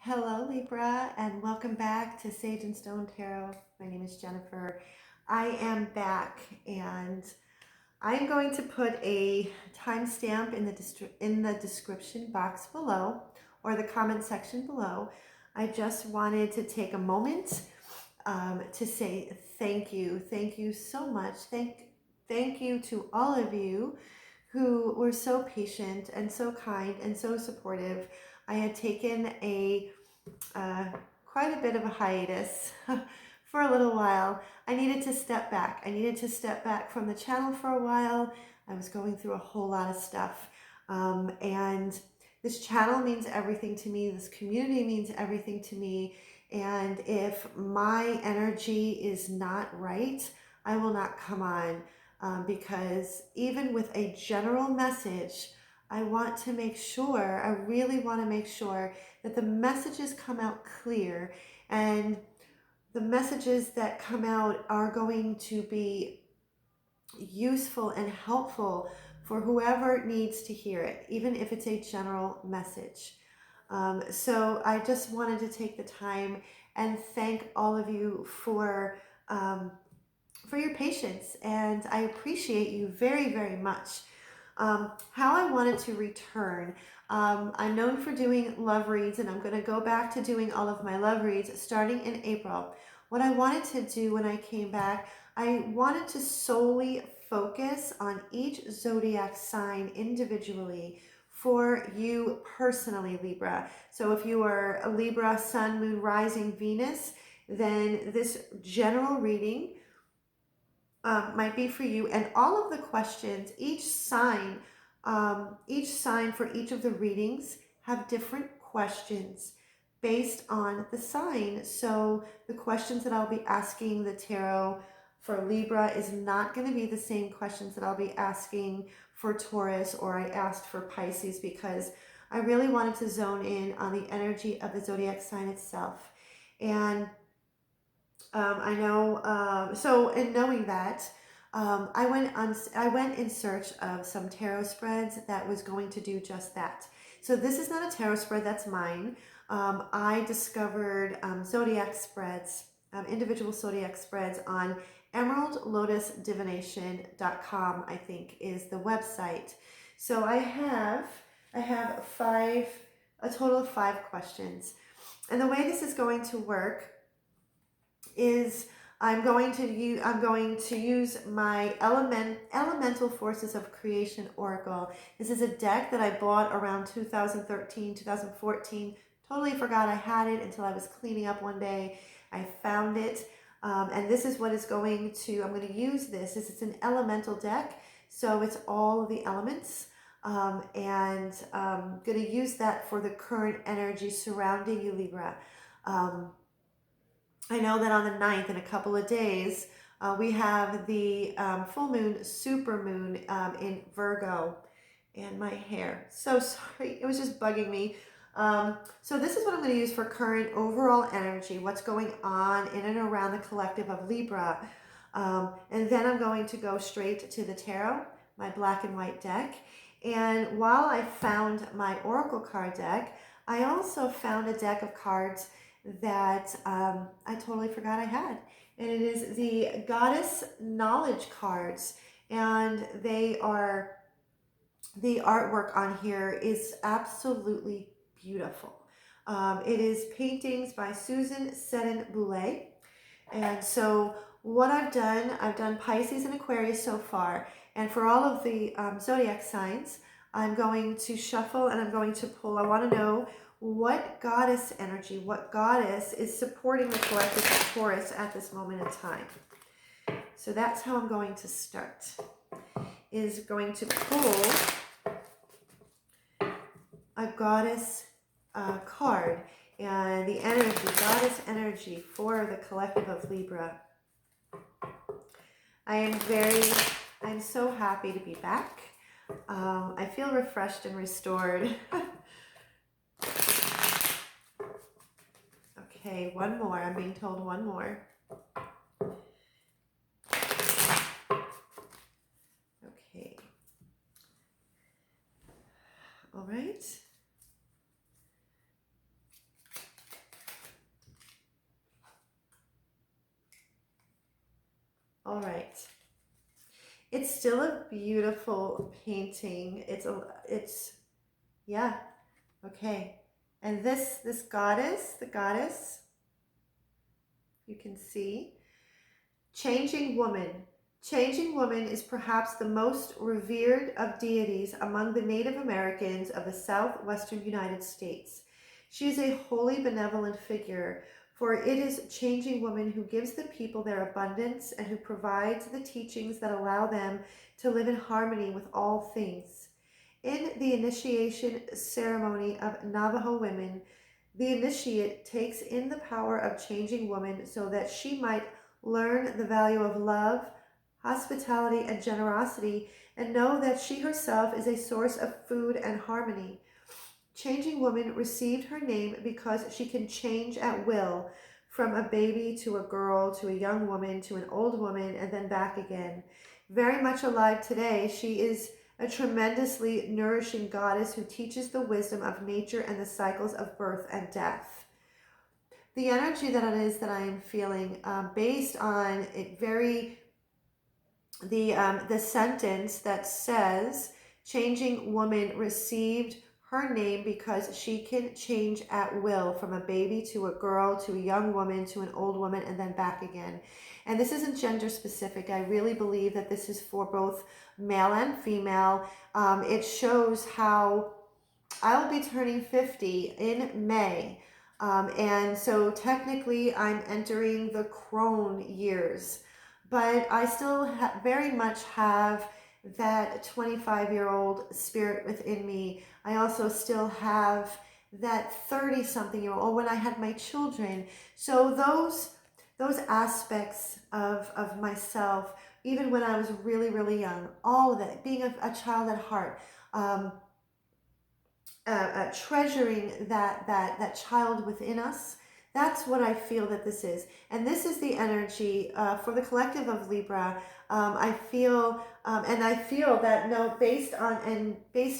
Hello, Libra, and welcome back to Sage and Stone Tarot. My name is Jennifer. I am back, and I am going to put a timestamp in the description box below, or the comment section below. I just wanted to take a moment to say thank you. Thank you so much. Thank you to all of you who were so patient and so kind and so supportive. I had taken uh, quite a bit of a hiatus for a little while. I needed to step back. I needed to step back from the channel for a while. I was going through a whole lot of stuff. And this channel means everything to me. This community means everything to me. And if my energy is not right, I will not come on, because even with a general message, I want to make sure, I really want to make sure that the messages come out clear, and the messages that come out are going to be useful and helpful for whoever needs to hear it, even if it's a general message. So I just wanted to take the time and thank all of you for your patience, and I appreciate you very, very much. How I wanted to return. I'm known for doing love reads, and I'm going to go back to doing all of my love reads starting in April. What I wanted to do when I came back, I wanted to solely focus on each zodiac sign individually for you personally, Libra. So if you are a Libra, Sun, Moon, Rising, Venus, then this general reading might be for you. And all of the questions, each sign for each of the readings have different questions based on the sign. So the questions that I'll be asking the tarot for Libra is not going to be the same questions that I'll be asking for Taurus, or I asked for Pisces, because I really wanted to zone in on the energy of the zodiac sign itself. And I know, so in knowing that, I went in search of some tarot spreads that was going to do just that. So this is not a tarot spread, that's mine. I discovered zodiac spreads, individual zodiac spreads on emeraldlotusdivination.com, I think is the website. So I have a total of 5 questions. And the way this is going to work is I'm going to use my Elemental Forces of Creation Oracle. This is a deck that I bought around 2013, 2014. Totally forgot I had it until I was cleaning up one day. I found it, and this is what is I'm going to use this. It's an elemental deck, so it's all the elements, and I'm going to use that for the current energy surrounding you, Libra. I know that on the 9th, in a couple of days, we have the full moon, super moon in Virgo, and my hair. So sorry, it was just bugging me. So this is what I'm going to use for current overall energy, what's going on in and around the collective of Libra. And then I'm going to go straight to the tarot, my black and white deck. And while I found my oracle card deck, I also found a deck of cards that I totally forgot I had. And it is the Goddess Knowledge cards. And the artwork on here is absolutely beautiful. It is paintings by Susan Seddon Boulay. And so what I've done Pisces and Aquarius so far. And for all of the zodiac signs, I'm going to shuffle and I'm going to pull. I want to know what goddess energy, what goddess is supporting the collective of Taurus at this moment in time. So that's how I'm going to start. Is going to pull a goddess card, and the energy, goddess energy for the collective of Libra. I'm so happy to be back. I feel refreshed and restored. Okay, one more. I'm being told one more. Okay. All right. It's still a beautiful painting. Yeah, okay. And this goddess, the goddess, you can see, changing woman. Changing woman is perhaps the most revered of deities among the Native Americans of the southwestern United States. She is a wholly benevolent figure, for it is changing woman who gives the people their abundance and who provides the teachings that allow them to live in harmony with all things. In the initiation ceremony of Navajo women, the initiate takes in the power of changing woman so that she might learn the value of love, hospitality, and generosity, and know that she herself is a source of food and harmony. Changing woman received her name because she can change at will, from a baby to a girl to a young woman to an old woman and then back again. Very much alive today, she is a tremendously nourishing goddess who teaches the wisdom of nature and the cycles of birth and death. The energy that it is that I am feeling, based on it, the sentence that says, changing woman received her name because she can change at will, from a baby to a girl to a young woman to an old woman and then back again. And this isn't gender specific. I really believe that this is for both male and female. It shows how I'll be turning 50 in May. And so technically I'm entering the crone years, but I still very much have that 25-year-old spirit within me. I also still have that 30-something-year-old, or when I had my children. So those aspects of myself, even when I was really, really young, all of it, being a child at heart, treasuring that child within us. That's what I feel that this is. And this is the energy for the collective of Libra. I feel that, no, based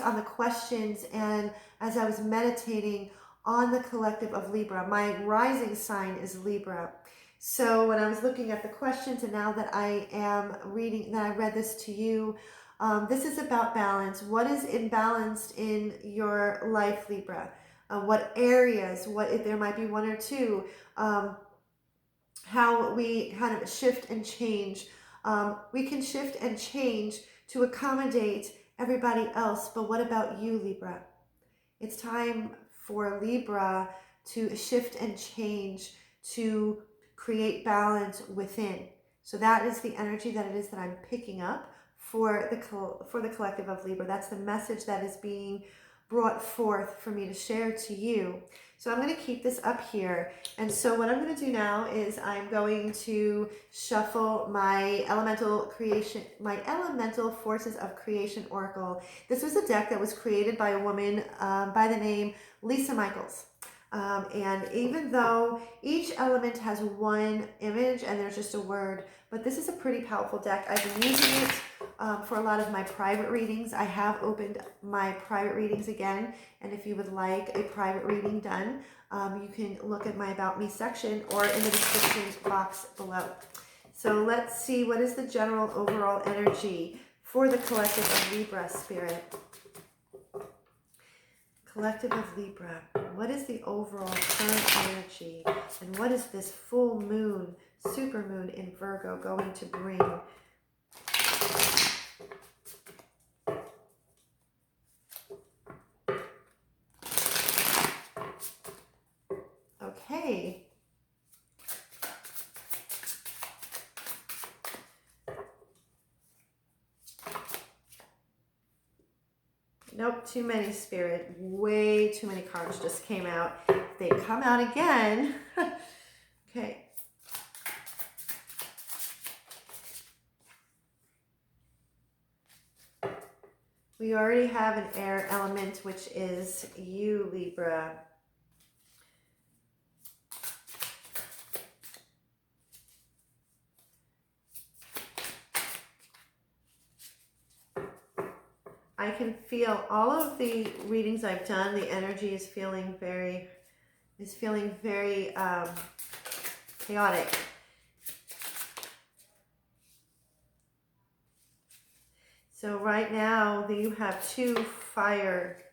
on the questions, and as I was meditating on the collective of Libra, my rising sign is Libra. So when I was looking at the questions, and now that I am reading, that I read this to you, this is about balance. What is imbalanced in your life, Libra? What areas, if there might be one or two, how we kind of shift and change. We can shift and change to accommodate everybody else, but what about you, Libra? It's time for Libra to shift and change, to create balance within. So that is the energy that it is that I'm picking up for the collective of Libra. That's the message that is being brought forth for me to share to you. So I'm going to keep this up here. And so what I'm going to do now is I'm going to shuffle my elemental forces of creation oracle. This was a deck that was created by a woman by the name Lisa Michaels. And even though each element has one image and there's just a word, but this is a pretty powerful deck. I've been using it for a lot of my private readings. I have opened my private readings again, and if you would like a private reading done, you can look at my About Me section or in the description box below. So let's see, what is the general overall energy for the collective of Libra, Spirit? Collective of Libra, what is the overall current energy, and what is this full moon, super moon in Virgo going to bring? Okay. Nope, too many, Spirit. Way too many cards just came out. They come out again. Okay. We already have an air element, which is you, Libra. I can feel all of the readings I've done, the energy is feeling very chaotic. So right now you have two fire.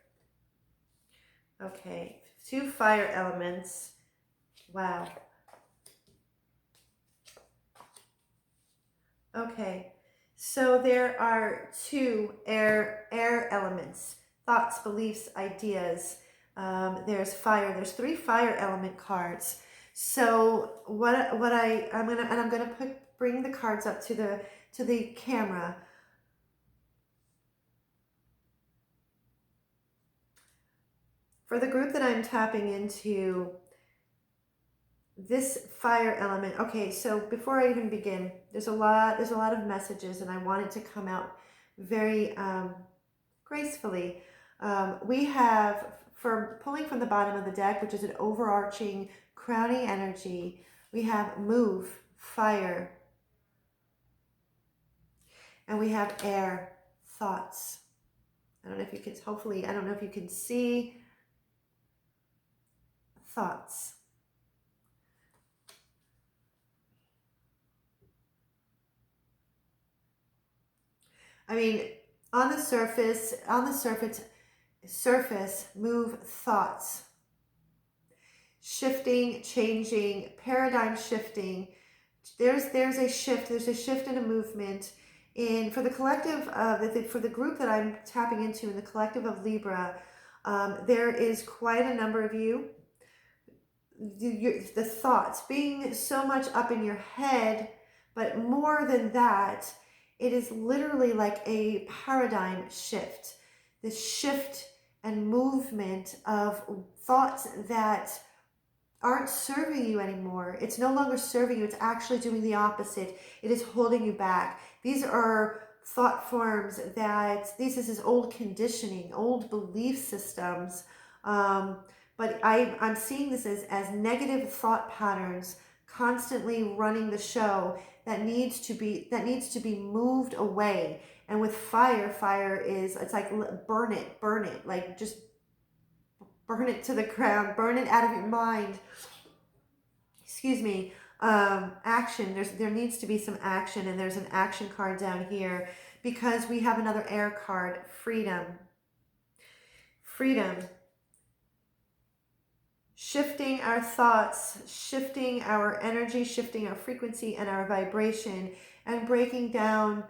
Okay, two fire elements. Wow. Okay, so there are two air elements, thoughts, beliefs, ideas. There's fire. There's three fire element cards. So I'm gonna bring the cards up to the camera. For the group that I'm tapping into, this fire element. Okay, so before I even begin, there's a lot of messages, and I want it to come out very gracefully. We have, for pulling from the bottom of the deck, which is an overarching crowning energy, we have move, fire, and we have air, thoughts. I don't know if you can, hopefully, I don't know if you can see thoughts. I mean, on the surface, move, thoughts, shifting, changing, paradigm shifting. There's a shift. There's a shift and a movement in, for the collective for the group that I'm tapping into in the collective of Libra. There is quite a number of you. The thoughts being so much up in your head, but more than that, it is literally like a paradigm shift. The shift and movement of thoughts that aren't serving you anymore. It's no longer serving you. It's actually doing the opposite. It is holding you back. These are thought forms this is old conditioning, old belief systems. But I'm seeing this as negative thought patterns constantly running the show that needs to be moved away. And with fire is, it's like burn it, like just burn it to the ground, burn it out of your mind. Excuse me. Action. There needs to be some action, and there's an action card down here because we have another air card, freedom. Freedom. Shifting our thoughts, shifting our energy, shifting our frequency and our vibration, and breaking down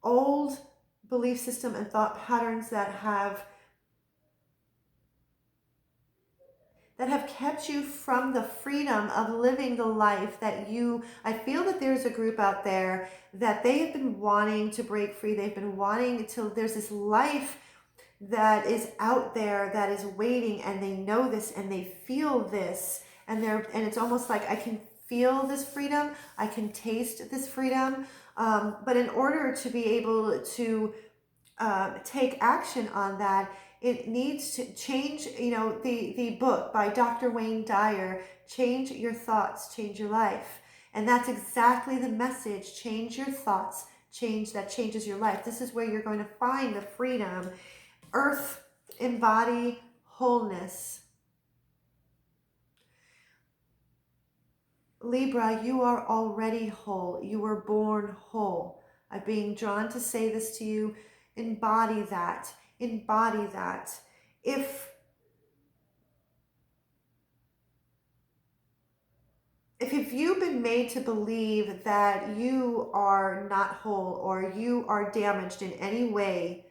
old belief system and thought patterns that have kept you from the freedom of living the life that I feel that there's a group out there that they have been wanting to break free. They've been wanting to, there's this life that is out there that is waiting, and they know this and they feel this, and it's almost like, I can feel this freedom, I can taste this freedom, but in order to be able to take action on that, it needs to change. The book by Dr. Wayne Dyer, Change Your Thoughts, Change Your Life. And that's exactly the message. Change your thoughts, that changes your life. This is where you're going to find the freedom. Earth, embody wholeness. Libra, you are already whole. You were born whole. I'm being drawn to say this to you. Embody that. Embody that. If you've been made to believe that you are not whole or you are damaged in any way,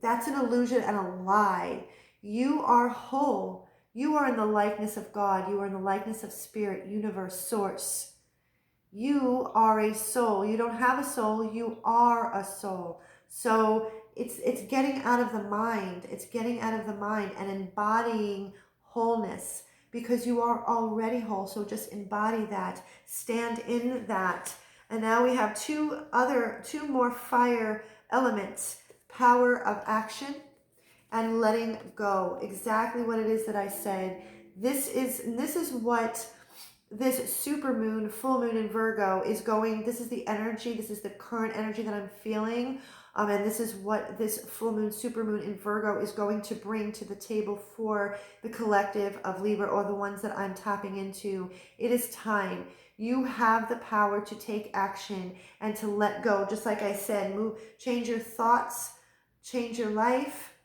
that's an illusion and a lie. You are whole. You are in the likeness of God. You are in the likeness of Spirit, Universe, Source. You are a soul. You don't have a soul. You are a soul. So it's getting out of the mind. It's getting out of the mind and embodying wholeness, because you are already whole. So just embody that. Stand in that. And now we have two more fire elements. Power of action and letting go. Exactly what it is that I said. This is what this super moon, full moon in Virgo is going. This is the energy. This is the current energy that I'm feeling. And this is what this full moon, super moon in Virgo is going to bring to the table for the collective of Libra, or the ones that I'm tapping into. It is time You have the power to take action and to let go. Just like I said, change your thoughts, change your life.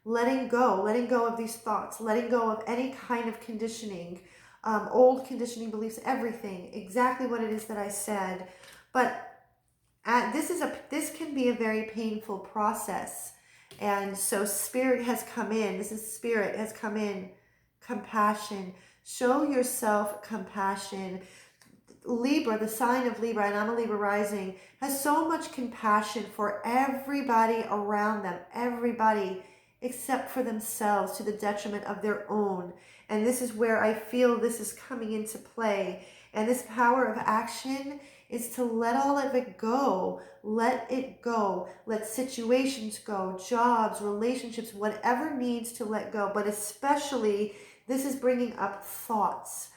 Letting go of these thoughts, letting go of any kind of conditioning, old conditioning beliefs, everything, exactly what it is that I said. But this can be a very painful process. And so spirit has come in. Spirit has come in. Compassion. Show yourself compassion. Libra, the sign of Libra, and I'm a Libra rising, has so much compassion for everybody around them, everybody except for themselves, to the detriment of their own. And this is where I feel this is coming into play. And this power of action is to let all of it go. Let it go. Let situations go, jobs, relationships, whatever needs to let go. But especially, this is bringing up thoughts,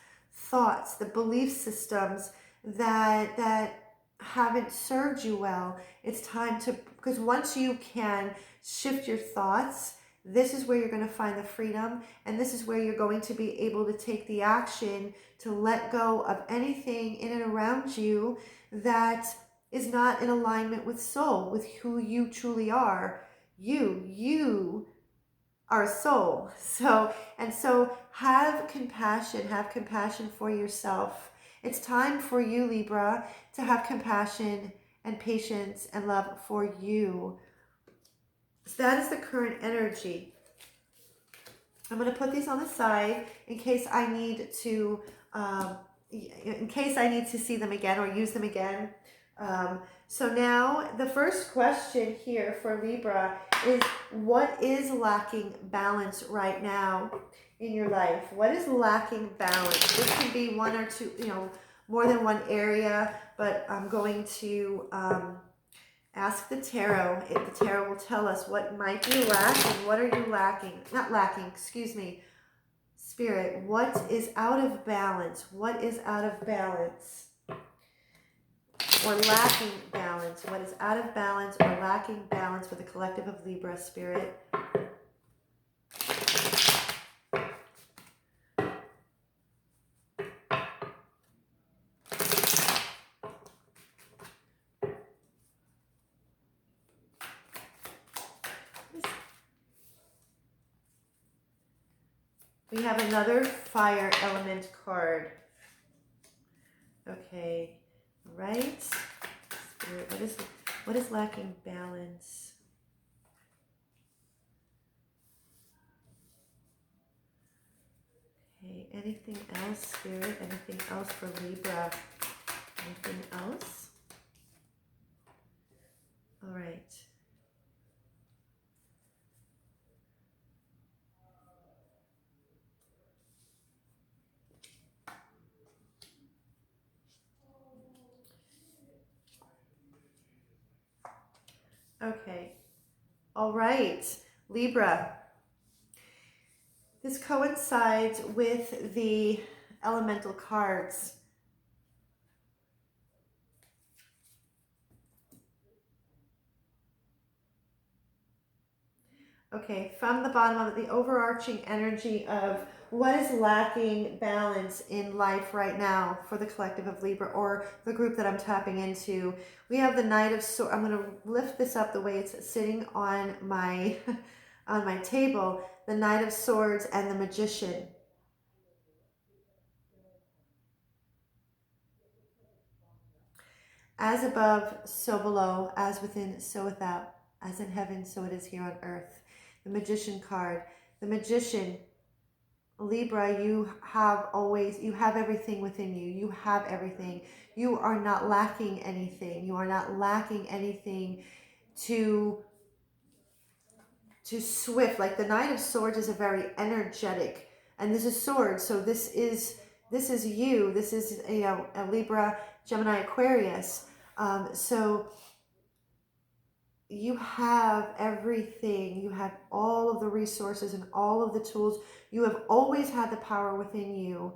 the belief systems that haven't served you well. It's time to, because once you can shift your thoughts, this is where you're going to find the freedom, and this is where you're going to be able to take the action to let go of anything in and around you that is not in alignment with soul, with who you truly are. You are a soul. So have compassion for yourself. It's time for you, Libra, to have compassion and patience and love for you. So that is the current energy. I'm going to put these on the side in case I need to see them again or use them again. So now the first question here for Libra is, what is lacking balance right now in your life? What is lacking balance? This can be one or two, more than one area, but I'm going to ask the tarot. If the tarot will tell us what might be lacking. What are you lacking? Not lacking, excuse me. Spirit, what is out of balance? What is out of balance? Or lacking balance? What is out of balance or lacking balance for the collective of Libra, Spirit? We have another fire element card. Okay, right? Spirit, what is lacking balance? Okay, anything else, Spirit? Anything else for Libra? Anything else? All right. Okay. All right, Libra. This coincides with the elemental cards. Okay, from the bottom of it, the overarching energy of what is lacking balance in life right now for the collective of Libra or the group that I'm tapping into. We have the Knight of Swords. I'm going to lift this up the way it's sitting on my on my table. The Knight of Swords and the Magician. As above, so below, as within, so without, as in heaven, so it is here on earth. The Magician card. The Magician, Libra, you have everything within you. You have everything. You are not lacking anything. You are not lacking anything to swift. Like the Knight of Swords is a very energetic, and this is swords. So this is you. This is a Libra, Gemini, Aquarius. So you have everything. You have all of the resources and all of the tools. You have always had the power within you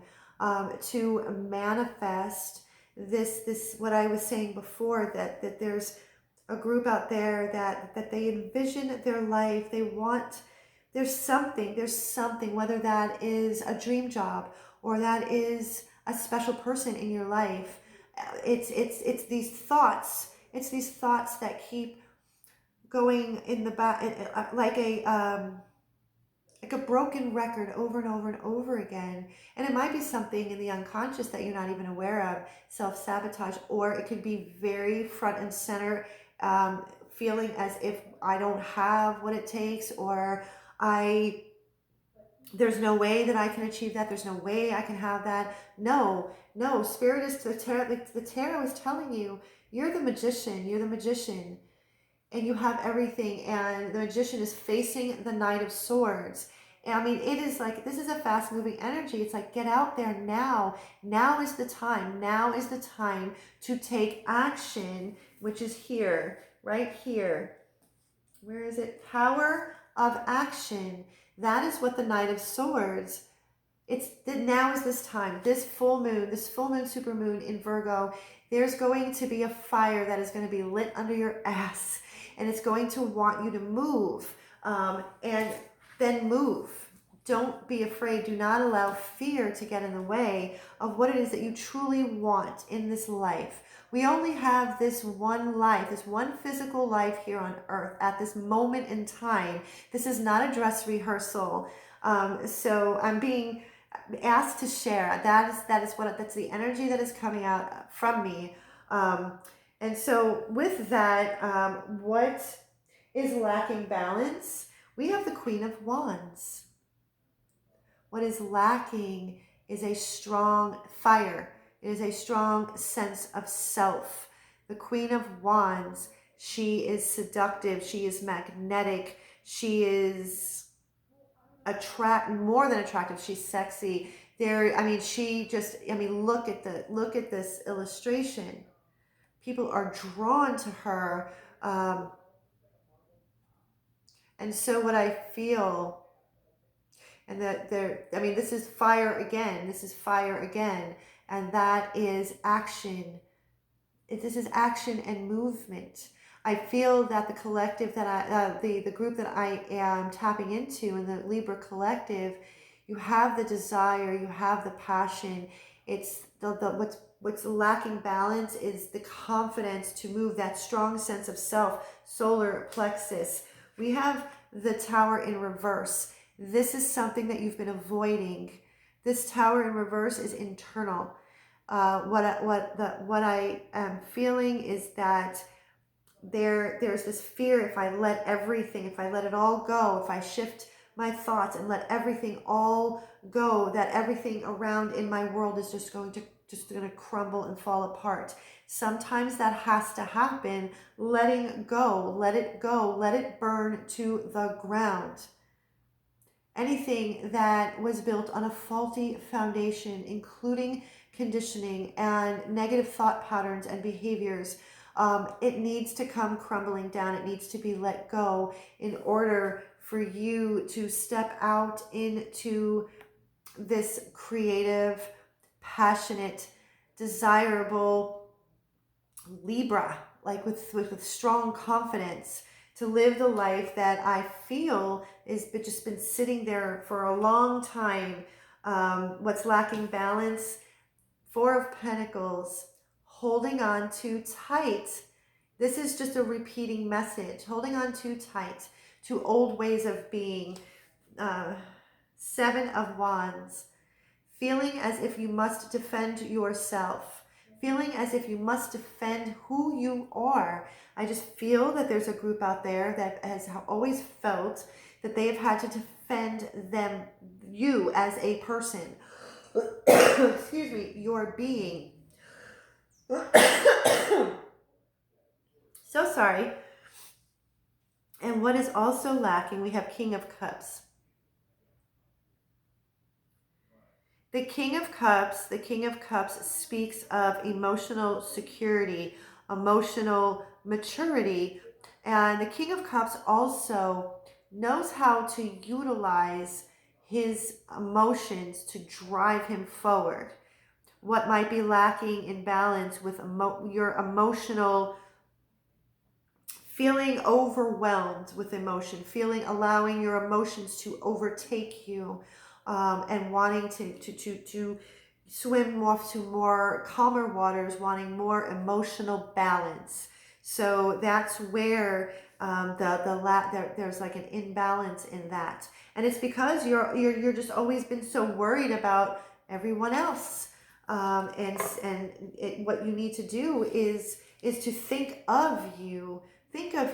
to manifest this what I was saying before, that there's a group out there that they envision their life. They want, there's something, whether that is a dream job or that is a special person in your life. It's these thoughts. It's these thoughts that keep going in the back, like a broken record over and over and over again. And it might be something in the unconscious that you're not even aware of, self-sabotage, or it could be very front and center, feeling as if I don't have what it takes, or there's no way that I can achieve that. There's no way I can have that. No, Spirit is the tarot is telling you, you're the magician. You're the magician, and you have everything. And the magician is facing the Knight of Swords. And I mean, it is like, this is a fast moving energy. It's like, get out there now. Now is the time. Now is the time to take action, which is here, right here. Where is it? Power of action. That is what the Knight of Swords, it's that now is this time, this full moon, supermoon in Virgo, there's going to be a fire that is going to be lit under your ass, and it's going to want you to move, and then move. Don't be afraid. Do not allow fear to get in the way of what it is that you truly want in this life. We only have this one life, this one physical life here on earth at this moment in time. This is not a dress rehearsal. So I'm being asked to share. That's the energy that is coming out from me. And so with that, what is lacking balance? We have the Queen of Wands. What is lacking is a strong fire. It is a strong sense of self. The Queen of Wands, she is seductive. She is magnetic. She is more than attractive. She's sexy. Look at this illustration. People are drawn to her. And so what I feel, and this is fire again. This is fire again. And that is action. This is action and movement. I feel that the collective that the group that I am tapping into in the Libra collective, you have the desire, you have the passion. It's what's lacking balance is the confidence to move, that strong sense of self, solar plexus. We have the Tower in reverse. This is something that you've been avoiding. This Tower in reverse is internal. What I am feeling is that there's this fear, if I let it all go, if I shift my thoughts and let everything all go, that everything around in my world is just going to crumble and fall apart. Sometimes that has to happen. Letting go, let it go, let it burn to the ground. Anything that was built on a faulty foundation, including conditioning and negative thought patterns and behaviors, it needs to come crumbling down. It needs to be let go in order for you to step out into this creative, passionate, desirable Libra, like with strong confidence, to live the life that I feel is just been sitting there for a long time. What's lacking balance? Four of Pentacles, holding on too tight. This is just a repeating message, holding on too tight to old ways of being. Seven of Wands, feeling as if you must defend yourself, feeling as if you must defend who you are. I just feel that there's a group out there that has always felt that they have had to defend you as a person. Excuse me, your being. So sorry. And what is also lacking, we have King of Cups. The King of Cups speaks of emotional security, emotional maturity, and the King of Cups also knows how to utilize his emotions to drive him forward. What might be lacking in balance with your emotional, feeling overwhelmed with emotion, allowing your emotions to overtake you, and wanting to swim off to more calmer waters, wanting more emotional balance. So that's where there's like an imbalance in that, and it's because you're just always been so worried about everyone else, what you need to do is to think of you, think of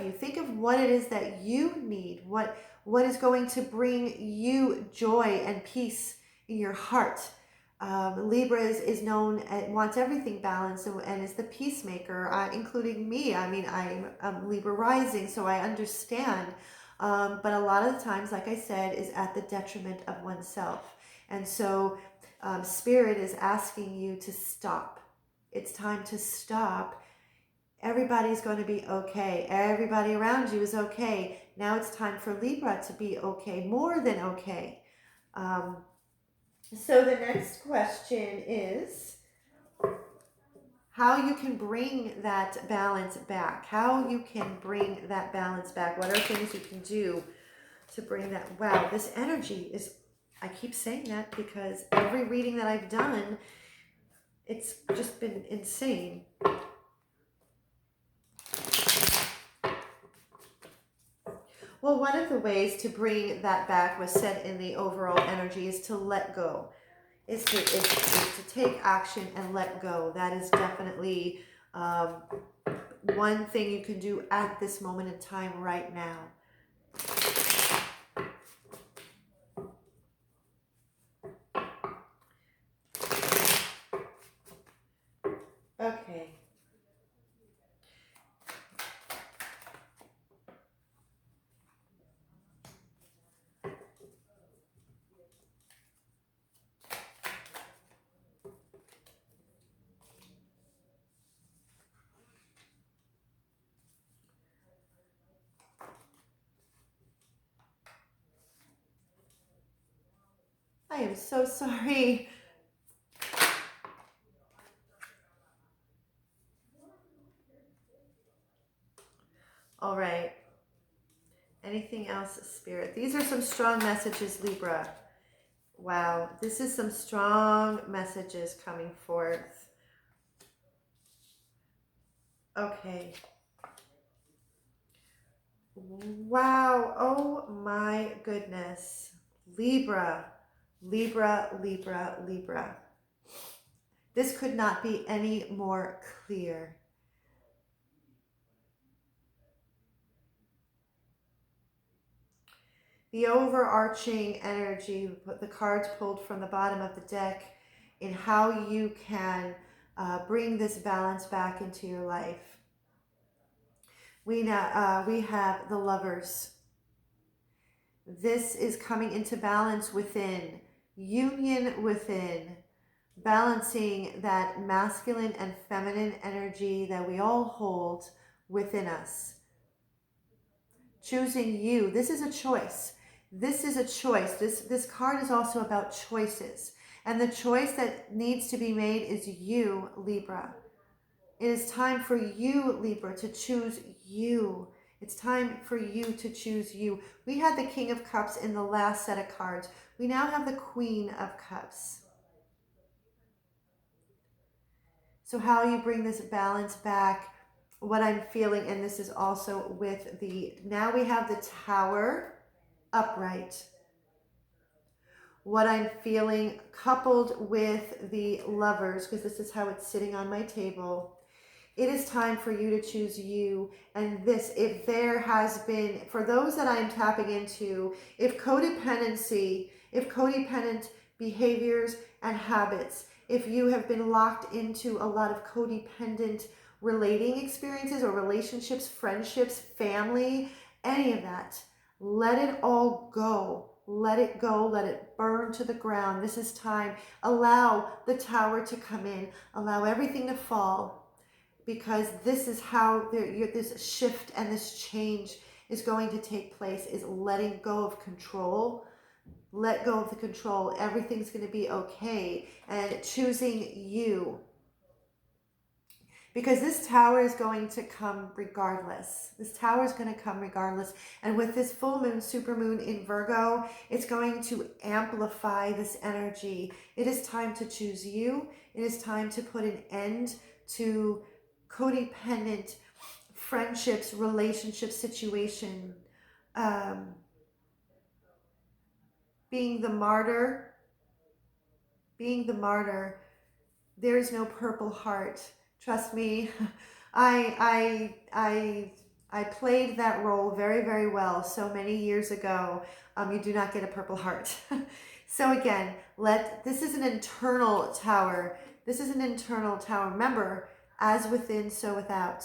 what it is that you need, what is going to bring you joy and peace in your heart. Libra is known, wants everything balanced, and is the peacemaker, including me. I mean, I'm Libra rising, so I understand. But a lot of the times, like I said, is at the detriment of oneself. And so Spirit is asking you to stop. It's time to stop. Everybody's going to be okay. Everybody around you is okay. Now it's time for Libra to be okay, more than okay. So the next question is how you can bring that balance back. How you can bring that balance back. What are things you can do to bring that? Wow, this energy is, I keep saying that because every reading that I've done, it's just been insane. Well, one of the ways to bring that back was said in the overall energy is to let go. Is to take action and let go. That is definitely one thing you can do at this moment in time right now. Okay. I am so sorry. All right. Anything else, Spirit? These are some strong messages, Libra. Wow, this is some strong messages coming forth. Okay. Wow, oh my goodness. Libra, Libra, Libra, Libra. This could not be any more clear. The overarching energy, the cards pulled from the bottom of the deck, in how you can bring this balance back into your life. We have the Lovers. This is coming into balance within, union within, balancing that masculine and feminine energy that we all hold within us. Choosing you. This is a choice. This is a choice. This card is also about choices. And the choice that needs to be made is you, Libra. It is time for you, Libra, to choose you. It's time for you to choose you. We had the King of Cups in the last set of cards. We now have the Queen of Cups. So how you bring this balance back, what I'm feeling, and this is also with the, now we have the Tower upright. What I'm feeling coupled with the Lovers, because this is how it's sitting on my table. It is time for you to choose you. And this, if there has been, for those that I'm tapping into, if codependency, if codependent behaviors and habits, if you have been locked into a lot of codependent relating experiences or relationships, friendships, family, any of that, let it all go. Let it go. Let it burn to the ground. This is time. Allow the Tower to come in. Allow everything to fall, because this is how this shift and this change is going to take place, is letting go of control. Let go of the control. Everything's going to be okay. And choosing you. because this tower is going to come regardless. This tower is going to come regardless. And with this full moon, super moon in Virgo, it's going to amplify this energy. It is time to choose you. It is time to put an end to codependent friendships, relationship situation, being the martyr, There is no purple heart. Trust me, I played that role very, very well so many years ago. You do not get a purple heart. So again, this is an internal tower. This is an internal tower. Remember, as within, so without.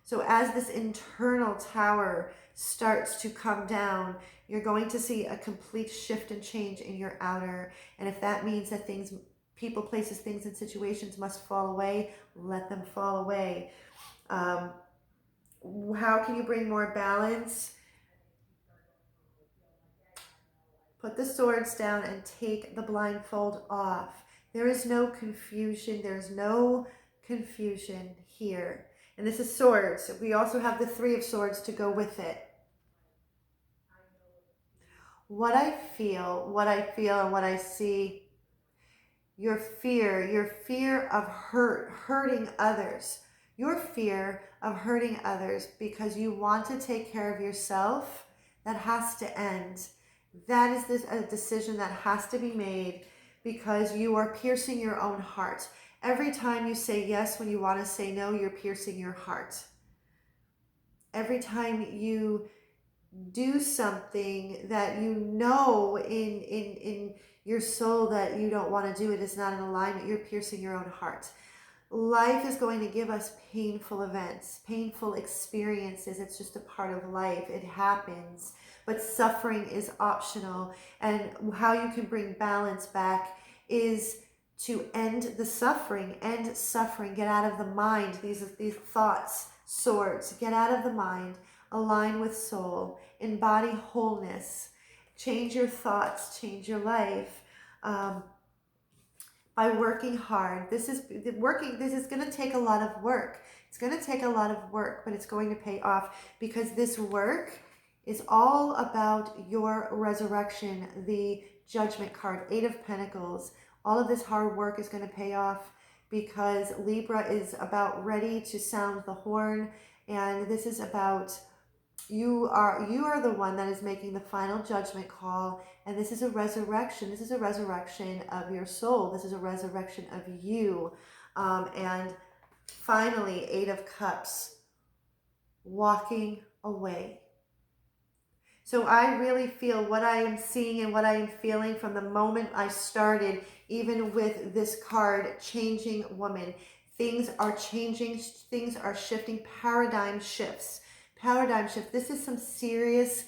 So as this internal tower starts to come down, you're going to see a complete shift and change in your outer. And if that means that people, places, things, and situations must fall away, let them fall away. How can you bring more balance? Put the swords down and take the blindfold off. There is no confusion. There's no confusion here. And this is swords. We also have the Three of Swords to go with it. What I feel, and what I see, your fear of hurting others, because you want to take care of yourself, that has to end. That is a decision that has to be made, because you are piercing your own heart. Every time you say yes when you want to say no, you're piercing your heart. Every time you do something that you know in your soul that you don't want to do, it is not in alignment, you're piercing your own heart. Life is going to give us painful events, painful experiences. It's just a part of life. It happens. But suffering is optional. And how you can bring balance back is to end the suffering. End suffering. Get out of the mind. These thoughts, swords. Get out of the mind. Align with soul. Embody wholeness. Change your thoughts. Change your life. By working hard. This is going to take a lot of work. It's going to take a lot of work, but it's going to pay off, because this work is all about your resurrection. The Judgment card, Eight of Pentacles. All of this hard work is going to pay off, because Libra is about ready to sound the horn, and this is about you are the one that is making the final judgment call, and this is a resurrection. This is a resurrection of your soul. This is a resurrection of you. And finally, Eight of Cups, walking away. So I really feel what I am seeing and what I am feeling from the moment I started, even with this card, changing woman. Things are changing. Things are shifting. Paradigm shifts. This is some serious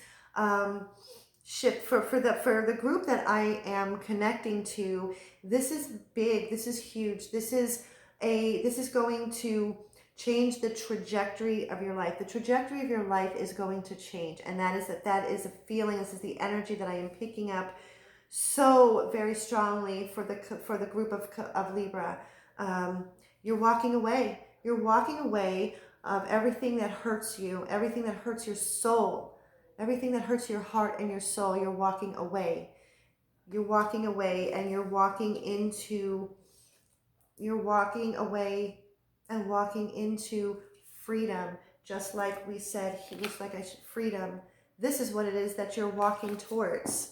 shift for the group that I am connecting to. This is big. This is huge. This is going to change the trajectory of your life. The trajectory of your life is going to change, and that is a feeling. This is the energy that I am picking up so very strongly for the group of Libra. You're walking away. You're walking away of everything that hurts you, everything that hurts your soul, everything that hurts your heart and your soul. You're walking away. You're walking away, and you're walking away and walking into freedom. Just like we said, freedom. This is what it is that you're walking towards.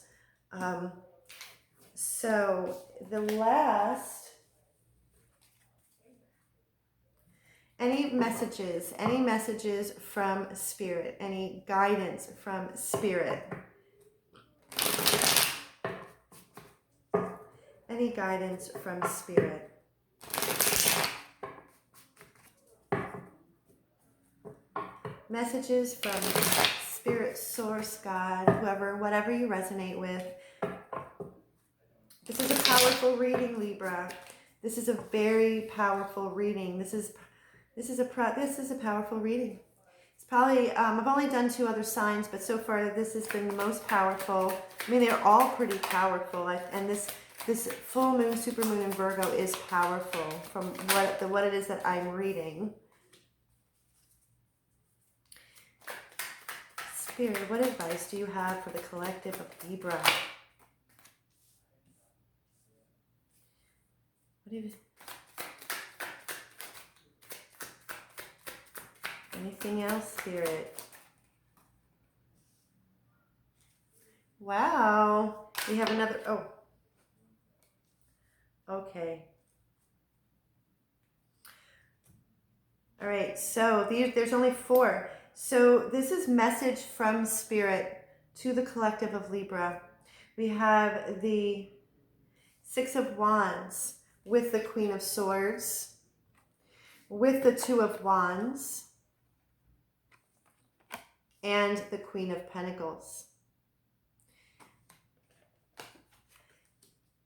So the last, any messages from Spirit, any guidance from Spirit, any guidance from Spirit. Messages from Spirit, Source, God, whatever you resonate with. This is a powerful reading, Libra. This is a very powerful reading. This is a powerful reading. It's probably, I've only done 2 other signs, but so far this has been the most powerful. I mean, they're all pretty powerful, and this this full moon, super moon in Virgo is powerful from what it is that I'm reading. Spirit, what advice do you have for the collective of Libra? Anything else, Spirit? Wow. We have another, oh. Okay. All right, so there's only 4. So this is message from Spirit to the collective of Libra. We have the 6 of Wands with the Queen of Swords, with the 2 of Wands, and the Queen of Pentacles.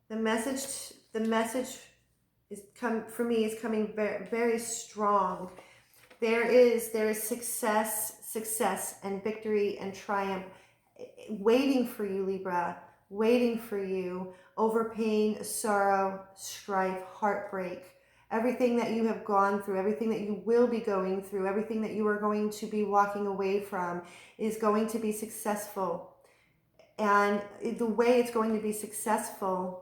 The message is for me is coming very, very strong. There is success and victory and triumph waiting for you, Libra, waiting for you over pain, sorrow, strife, heartbreak, everything that you have gone through, everything that you will be going through, everything that you are going to be walking away from is going to be successful. And the way it's going to be successful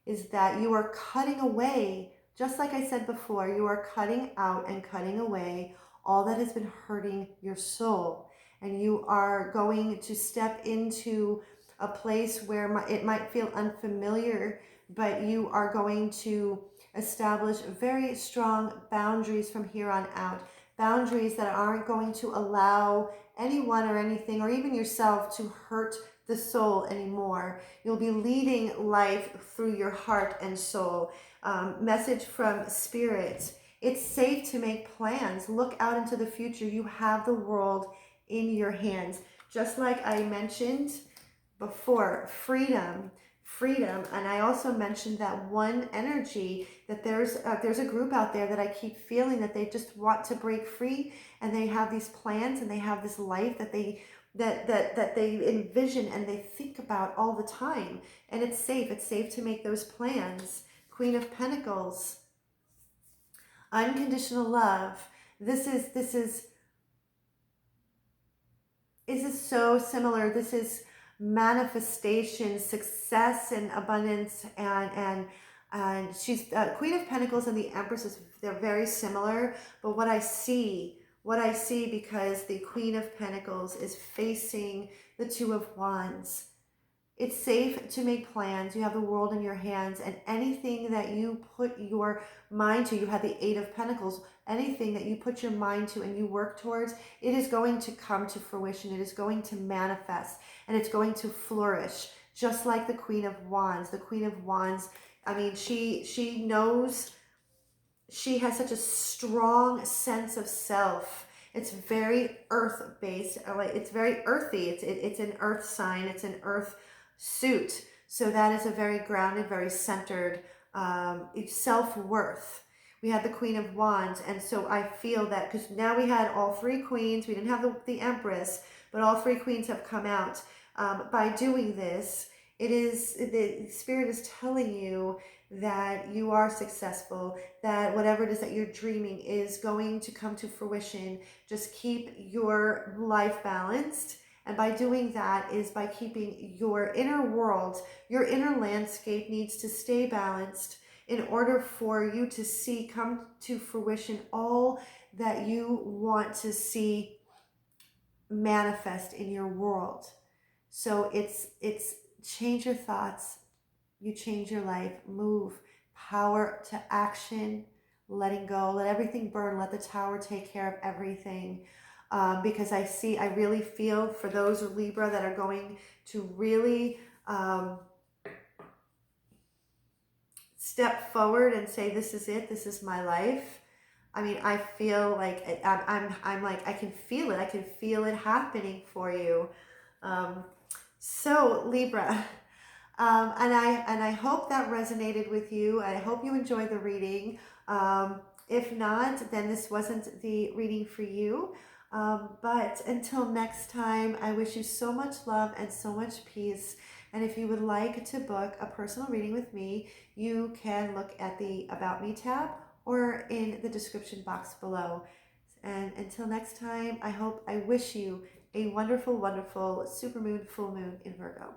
is that you are cutting away, just like I said before, you are cutting out and cutting away all that has been hurting your soul. And you are going to step into a place where it might feel unfamiliar, but you are going to establish very strong boundaries from here on out. Boundaries that aren't going to allow anyone or anything, or even yourself, to hurt the soul anymore. You'll be leading life through your heart and soul. Message from Spirit. It's safe to make plans. Look out into the future. You have the world in your hands. Just like I mentioned before, freedom. And I also mentioned that one energy, that there's a group out there that I keep feeling that they just want to break free, and they have these plans and they have this life that they envision and they think about all the time. And it's safe to make those plans. Queen of Pentacles, unconditional love. This is so similar. This is manifestation, success, and abundance, and she's Queen of Pentacles and the Empress they're very similar. But what I see, because the Queen of Pentacles is facing the 2 of Wands. It's safe to make plans. You have the world in your hands, and anything that you put your mind to, you have the 8 of Pentacles, anything that you put your mind to and you work towards, it is going to come to fruition. It is going to manifest, and it's going to flourish, just like the Queen of Wands. The Queen of Wands, I mean, she knows, she has such a strong sense of self. It's very earth-based. It's very earthy. It's an earth sign. It's an earth suit. So that is a very grounded, very centered self-worth. We had the Queen of Wands. And so I feel that, because now we had all 3 queens. We didn't have the Empress, but all 3 queens have come out. By doing this, the Spirit is telling you that you are successful, that whatever it is that you're dreaming is going to come to fruition. Just keep your life balanced. And by doing that is by keeping your inner world, your inner landscape needs to stay balanced in order for you to come to fruition all that you want to see manifest in your world. So it's change your thoughts, you change your life, move, power to action, letting go, let everything burn, let the tower take care of everything. Because I really feel for those Libra that are going to really step forward and say, this is it, this is my life. I mean, I feel like I'm like, I can feel it happening for you. So Libra, and I hope that resonated with you. I hope you enjoyed the reading. If not, then this wasn't the reading for you. But until next time, I wish you so much love and so much peace. And if you would like to book a personal reading with me, you can look at the About Me tab or in the description box below. And until next time, I wish you a wonderful, wonderful supermoon, full moon in Virgo.